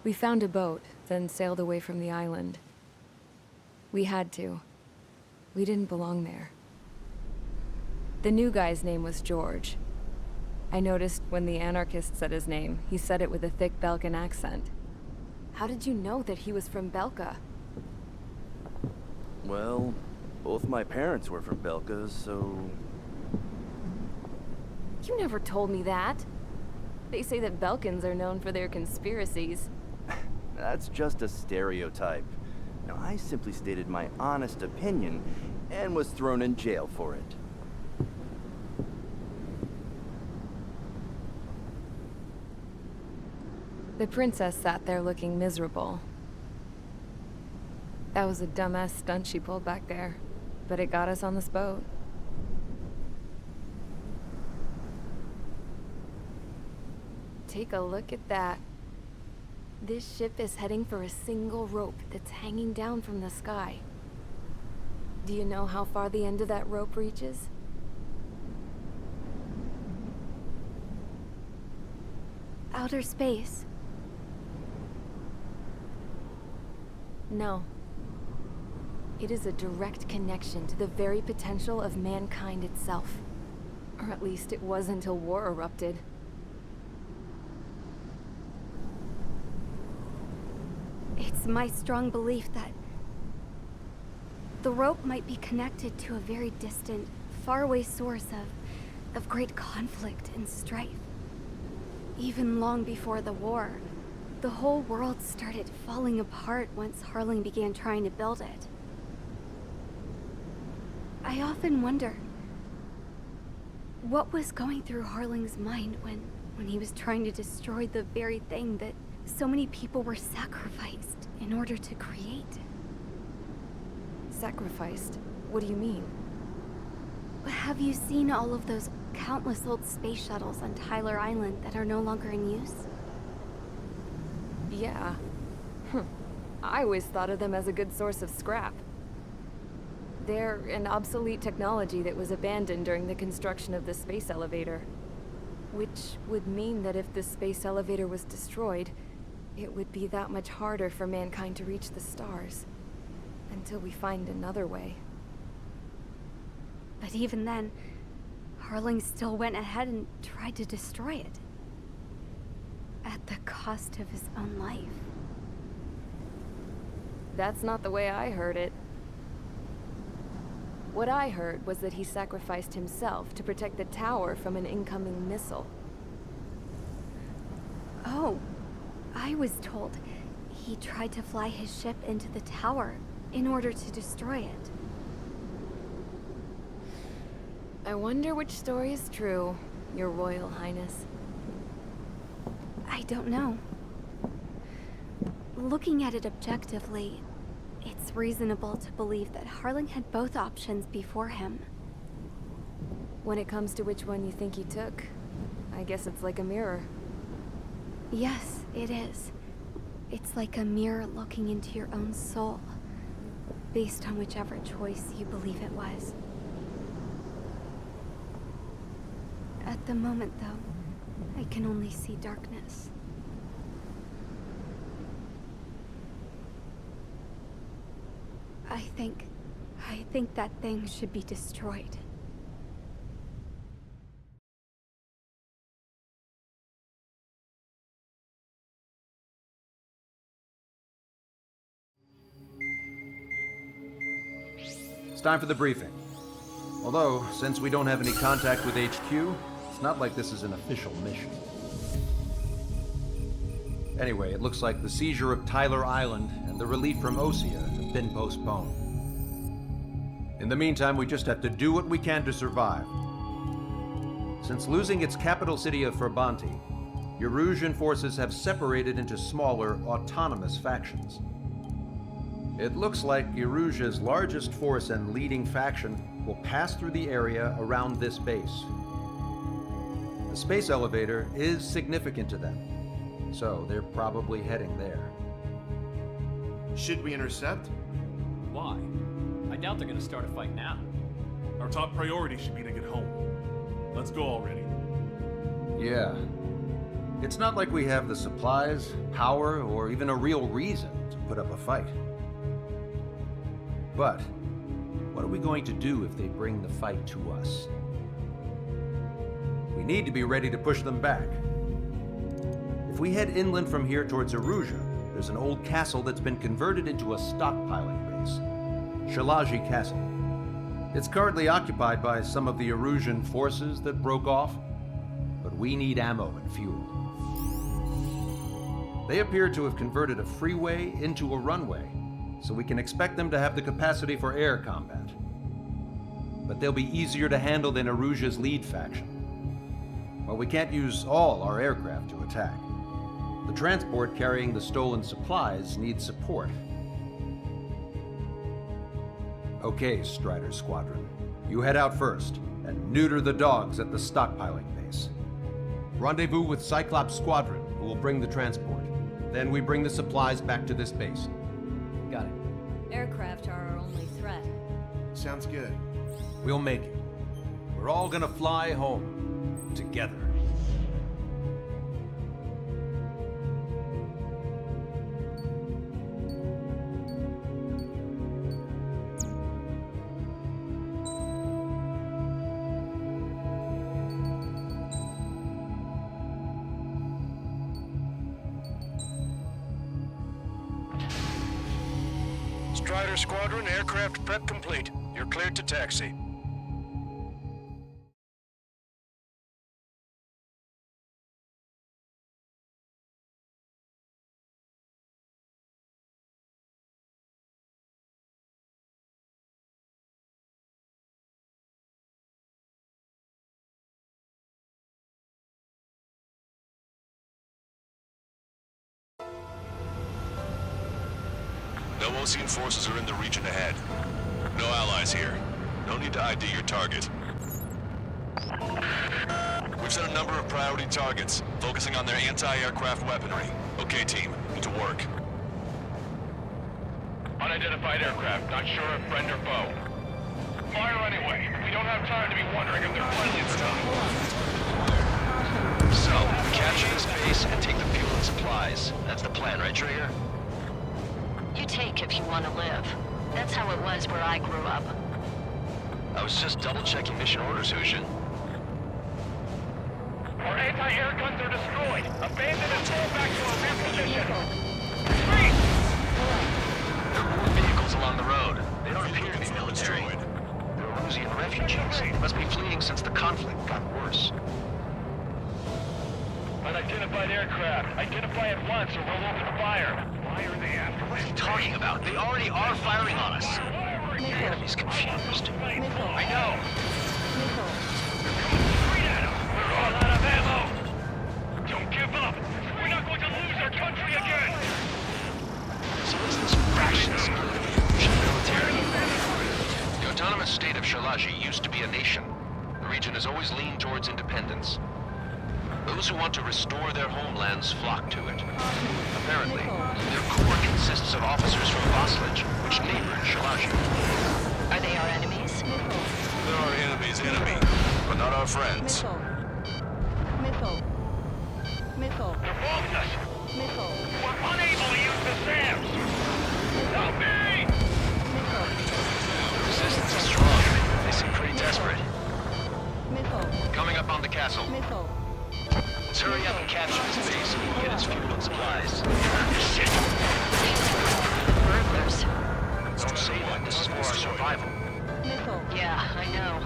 We found a boat, then sailed away from the island. We had to. We didn't belong there. The new guy's name was George. I noticed when the anarchist said his name, he said it with a thick Balkan accent. How did you know that he was from Belka? Well, both my parents were from Belka, so... You never told me that. They say that Belkans are known for their conspiracies. That's just a stereotype. Now, I simply stated my honest opinion and was thrown in jail for it. The princess sat there looking miserable. That was a dumbass stunt she pulled back there, but it got us on this boat. Take a look at that. This ship is heading for a single rope that's hanging down from the sky. Do you know how far the end of that rope reaches? Outer space. No. It is a direct connection to the very potential of mankind itself. Or at least it was until war erupted. It's my strong belief that the rope might be connected to a very distant, faraway source of great conflict and strife. Even long before the war, the whole world started falling apart once Harling began trying to build it. I often wonder what was going through Harling's mind when he was trying to destroy the very thing that so many people were sacrificed in order to create. Sacrificed? What do you mean? Have you seen all of those countless old space shuttles on Tyler Island that are no longer in use? Yeah. I always thought of them as a good source of scrap. They're an obsolete technology that was abandoned during the construction of the space elevator. Which would mean that if the space elevator was destroyed, it would be that much harder for mankind to reach the stars. Until we find another way. But even then, Harling still went ahead and tried to destroy it. At the cost of his own life. That's not the way I heard it. What I heard was that he sacrificed himself to protect the tower from an incoming missile. Oh, I was told he tried to fly his ship into the tower in order to destroy it. I wonder which story is true, Your Royal Highness. I don't know. Looking at it objectively, it's reasonable to believe that Harling had both options before him. When it comes to which one you think he took, I guess it's like a mirror. Yes, it is. It's like a mirror looking into your own soul, based on whichever choice you believe it was. At the moment, though, I can only see darkness. I think that thing should be destroyed. It's time for the briefing. Although, since we don't have any contact with HQ, it's not like this is an official mission. Anyway, it looks like the seizure of Tyler Island and the relief from Osea have been postponed. In the meantime, we just have to do what we can to survive. Since losing its capital city of Ferbanti, Erusian forces have separated into smaller, autonomous factions. It looks like Erusia's largest force and leading faction will pass through the area around this base. The space elevator is significant to them, so they're probably heading there. Should we intercept? Why? I doubt they're gonna start a fight now. Our top priority should be to get home. Let's go already. Yeah. It's not like we have the supplies, power, or even a real reason to put up a fight. But what are we going to do if they bring the fight to us? We need to be ready to push them back. If we head inland from here towards Aruja, there's an old castle that's been converted into a stockpiling base. Shalaji Castle. It's currently occupied by some of the Arujan forces that broke off, but we need ammo and fuel. They appear to have converted a freeway into a runway, so we can expect them to have the capacity for air combat. But they'll be easier to handle than Aruja's lead faction. While we can't use all our aircraft to attack, the transport carrying the stolen supplies needs support. Okay, Strider Squadron. You head out first and neuter the dogs at the stockpiling base. Rendezvous with Cyclops Squadron, who will bring the transport. Then we bring the supplies back to this base. Got it. Aircraft are our only threat. Sounds good. We'll make it. We're all gonna fly home. Together. Strider Squadron, aircraft prep complete. You're cleared to taxi. No Osean forces are in the region ahead. No allies here. No need to ID your target. We've set a number of priority targets, focusing on their anti-aircraft weaponry. Okay, team, to work. Unidentified aircraft, not sure if friend or foe. Fire anyway. We don't have time to be wondering if they're friendly or not. So, capture this base and take the fuel and supplies. That's the plan, right, Trigger? You take if you want to live. That's how it was where I grew up. I was just double-checking mission orders, Hushin. Our anti-air guns are destroyed. Abandon and fall back to our rear position. Retreat! There are more vehicles along the road. They don't appear to be military. They're Rusian refugees. They must be fleeing since the conflict got worse. Unidentified aircraft. Identify at once or we'll open fire. Why are they after What are you talking about? They already are firing on us. The enemy's confused. I know. Straight at them. We're all out of ammo. Don't give up. We're not going to lose our country again. So what's this fraction split of the Russian military? The autonomous state of Shalaji used to be a nation. The region has always leaned towards independence. Those who want to restore their homelands flock to it. Apparently, their core consists of officers from Vaslij, which neighbored Shalaji. Are they our enemies? They're our enemy's enemy, but not our friends. They're bombing us. We're unable to use the SAMs. Help me! The resistance is strong. They seem pretty desperate. Coming up on the castle. Let's hurry up and capture this base so we can get its fuel and supplies. Shit! Burglars. Don't say that. This is for our survival. Yeah, I know.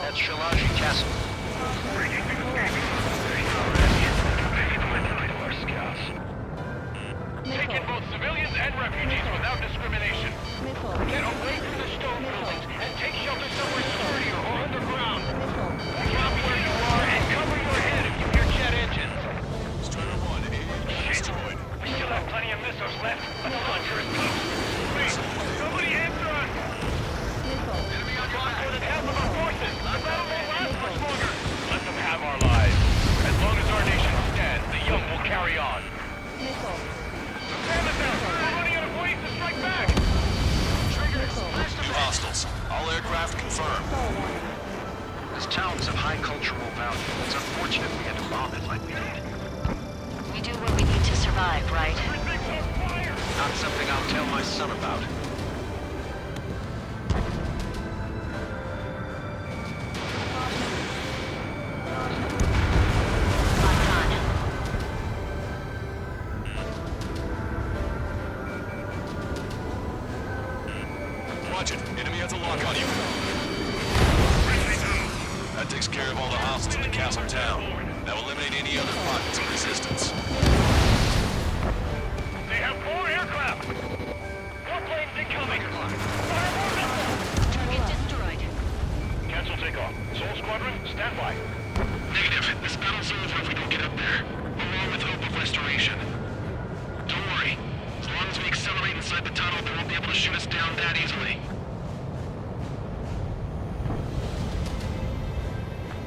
That's Shalaji Castle. Taking both civilians and refugees without discrimination. Get away from the stone buildings and take shelter somewhere sturdier or underground. Drop where you are and cover unfortunate if we had to bomb it like we did. We do what we need to survive, right? Not something I'll tell my son about. Locked on. Watch it. Enemy has a lock on you. That takes care of all the hostiles in the castle town. That will eliminate any other pockets of resistance. They have 4 aircraft. 4 planes incoming. Fire more missiles. Target destroyed. Cancel takeoff. Soul Squadron, stand by. Negative. This battle's over if we don't get up there. Along with hope of restoration. Don't worry. As long as we accelerate inside the tunnel, they won't be able to shoot us down that easily.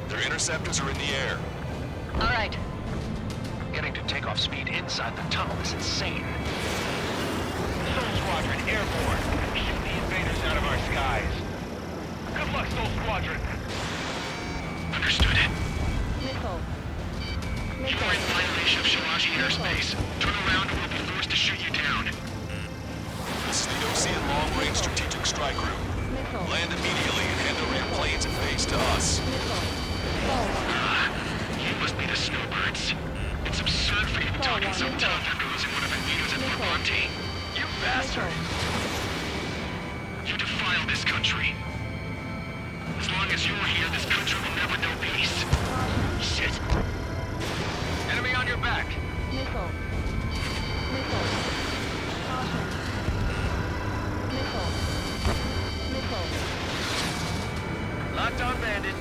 Their interceptors are in the air. All right. Getting to takeoff speed inside the tunnel is insane. Soul Squadron, airborne. Shoot the invaders out of our skies. Good luck, Soul Squadron. Understood. Missile. You are in violation of Shiraji airspace. Turn around or we'll be forced to shoot you down. This is the Ocean Long-Range Strategic Strike Group. Missile. Land immediately and hand over your planes and base to us. You must be the snowbirds. It's absurd for you to talk in so tough after losing one of Anita's at Brabante. You bastard! You defile this country. As long as you're here, this country will never know peace. Shit! Enemy on your back! Missile. Missile. Caution. Missile. Missile. Locked on, bandit.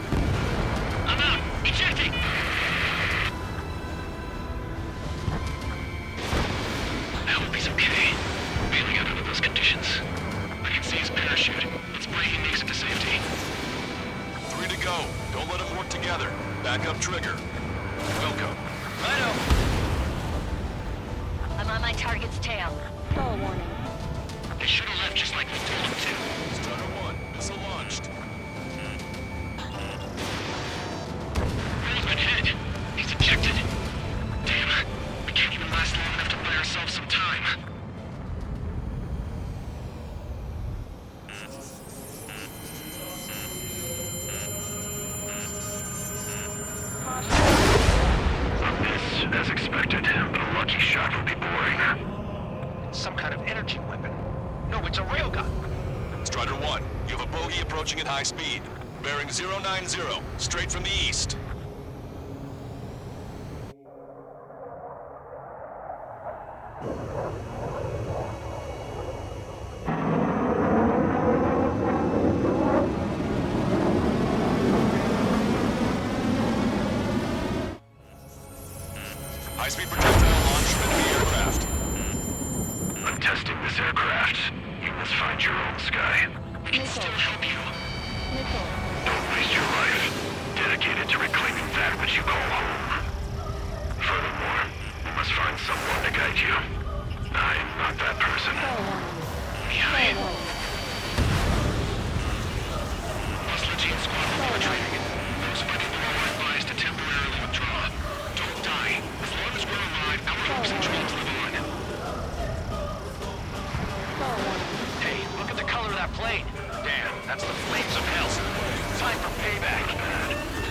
I'm out! Ejecting! I hope he's okay. Bailing out under those conditions. I can see his parachute. Let's pray he makes it to safety. 3 to go. Don't let them work together. Back up trigger. Welcome. Righto! I'm on my target's tail. Stall warning. They should have left just like we told them to. Strider 1, missile launched. Roseman hit. He's ejected. Damn. We can't even last long enough to buy ourselves some time. This, as expected, but a lucky shot would be boring. Some kind of energy weapon. No, it's a railgun. Strider 1, you have a bogey approaching at high speed. Bearing 090, straight from the east. High-speed projectile launch from enemy aircraft. I'm testing this aircraft. You must find your own sky. We can still help you. Missile. Don't waste your life. Dedicated to reclaiming that which you call home. Furthermore, you must find someone to guide you. I'm not that person. Stall warning. Behind. Stall warning. Muscle squad infiltrating. Those fighting the wrong advised to temporarily withdraw. Don't die. As long as we're alive, our hopes and dreams live on. Stall warning. Hey, look at the color of that plane. Damn, that's the flames of hell. Time for payback.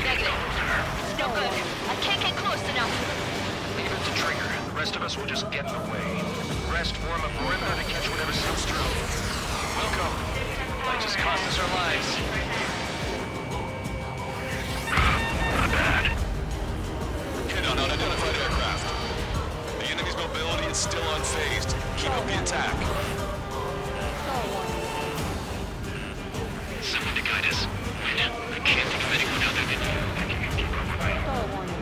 Negative. No good. I can't get close enough. Leave it to Trigger. The rest of us will just get in the way. The rest form a perimeter to catch whatever slips through. Welcome. Might just cost us our lives. Not bad. Hit on unidentified aircraft. The enemy's mobility is still unfazed. Keep up the attack. Stall warning. Someone to guide us. I can't think of anyone other than you. Stall warning.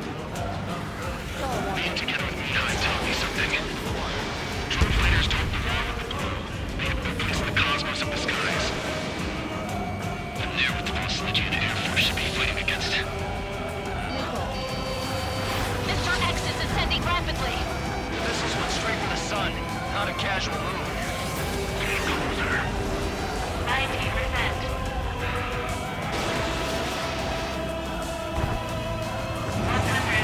Stall Be warning. together with me and tell me something. Drone fighters don't belong with the blue. They have no place in the cosmos of the skies. And they're what the most legit Air Force should be fighting against. Missile. Mr. X is ascending rapidly. This is what's straight for the sun, not a casual move. Get closer. 90%. 100.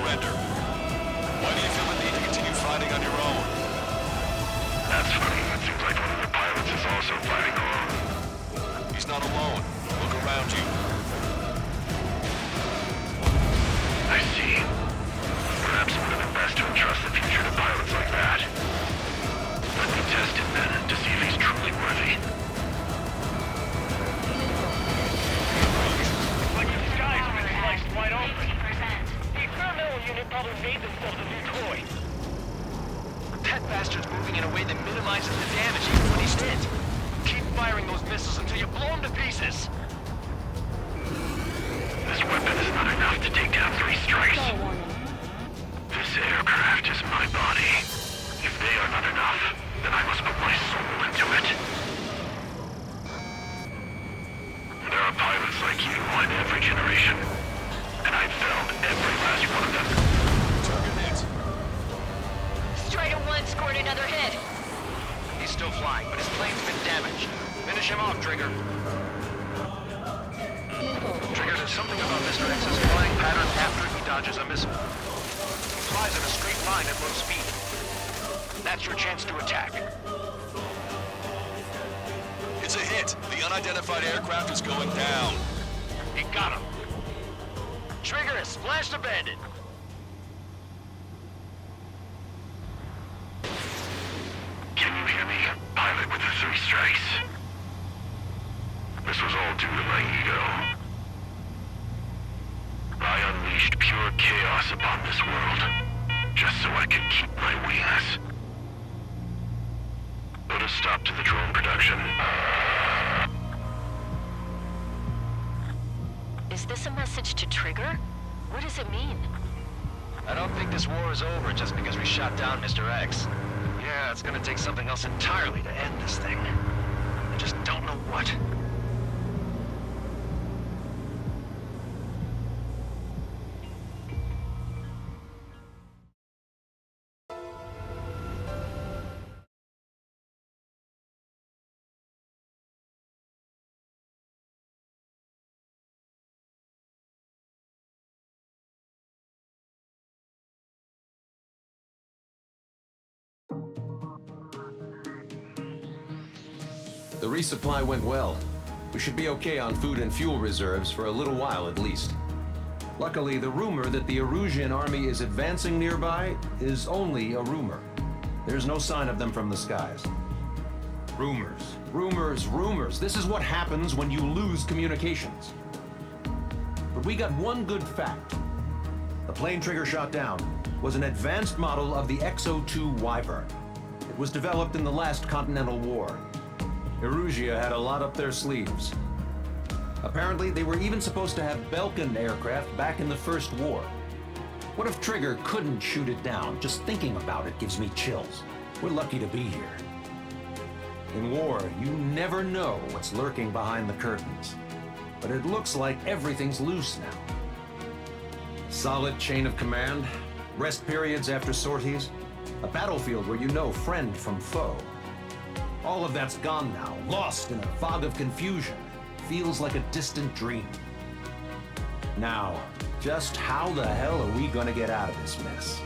surrender? Why do you feel the need to continue fighting on your own? That's funny. It seems like one of the pilots is also fighting alone. He's not alone. Look around you. I see. Perhaps it would have been best to entrust the future to pilots like that. Let me test him then, to see if he's truly worthy. Like the sky's been sliced wide open. The experimental unit probably made themselves a new toy. That bastard's moving in a way that minimizes the damage even when he's hit. Keep firing those missiles until you blow him to pieces. This weapon is not enough to take down 3 strikes. This aircraft is my body. If they are not enough, then I must put my soul into it. There are pilots like you in every generation, and I've found every last one of them. Target hit. Strider 1 scored another hit. He's still flying, but his plane's been damaged. Finish him off, Trigger. Trigger, there's something about Mr. X's flying pattern after he dodges a missile. He flies in a straight line at low speed. That's your chance to attack. It's a hit. The unidentified aircraft is going down. He got him. Trigger is splashed abandoned. Can you hear me, pilot with the 3 strikes? This was all due to my ego. I unleashed pure chaos upon this world, just so I could keep my wings. Put a stop to the drone production. Is this a message to Trigger? What does it mean? I don't think this war is over just because we shot down Mr. X. Yeah, it's gonna take something else entirely to end this thing. I just don't know what. The resupply went well. We should be okay on food and fuel reserves for a little while at least. Luckily, the rumor that the Erusian army is advancing nearby is only a rumor. There's no sign of them from the skies. Rumors, rumors, rumors. This is what happens when you lose communications. But we got one good fact. The plane Trigger shot down was an advanced model of the X-02 Wyvern. It was developed in the last Continental War. Erusia had a lot up their sleeves. Apparently, they were even supposed to have Belkin aircraft back in the First War. What if Trigger couldn't shoot it down? Just thinking about it gives me chills. We're lucky to be here. In war, you never know what's lurking behind the curtains. But it looks like everything's loose now. Solid chain of command, rest periods after sorties, a battlefield where you know friend from foe. All of that's gone now, lost in a fog of confusion. Feels like a distant dream. Now, just how the hell are we gonna get out of this mess?